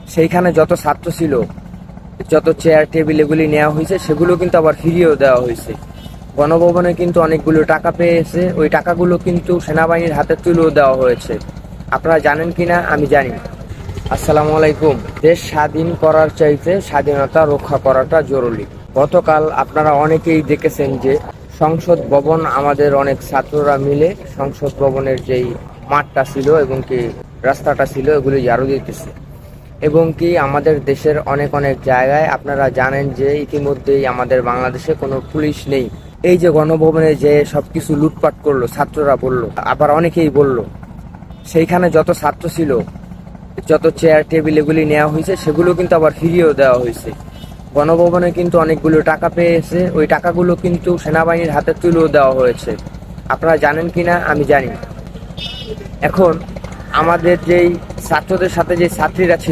সেইখানে যত ছাত্র ছিল, যত চেয়ার টেবিল এগুলি নেওয়া হয়েছে সেগুলো কিন্তু আবার ফিরিয়েও দেওয়া হয়েছে। গণভবনে কিন্তু অনেকগুলো টাকা পেয়েছে, ওই টাকাগুলো কিন্তু সেনাবাহিনীর হাতে তুলেও দেওয়া হয়েছে। আপনারা জানেন কিনা আমি জানি না। আসসালামু আলাইকুম। দেশ স্বাধীন করার চাইতে স্বাধীনতা রক্ষা করাটা জরুরি। গতকাল আপনারা অনেকেই দেখেছেন যে সংসদ ভবন, আমাদের অনেক ছাত্ররা মিলে সংসদ ভবনের যেই মাঠটা ছিল এবং কি রাস্তাটা ছিল এগুলি ঝাড়ু দিতেছে। এবং কি আমাদের দেশের অনেক অনেক জায়গায় আপনারা জানেন যে ইতিমধ্যেই আমাদের বাংলাদেশে কোনো পুলিশ নেই। এই যে গণভবনে যে সবকিছু লুটপাট করলো ছাত্ররা বলল, আবার অনেকেই বলল, সেইখানে যত ছাত্র ছিল, যত চেয়ার টেবিল এগুলি নেওয়া হয়েছে সেগুলো কিন্তু আবার ফিরিয়েও দেওয়া হয়েছে। গণভবনে কিন্তু অনেকগুলো টাকা পেয়েছে, ওই টাকাগুলো কিন্তু সেনাবাহিনীর হাতে তুলেও দেওয়া হয়েছে। আপনারা জানেন কিনা আমি জানি না। এখন আমাদের যেই ছাত্রদের সাথে যে ছাত্রীরা ছিল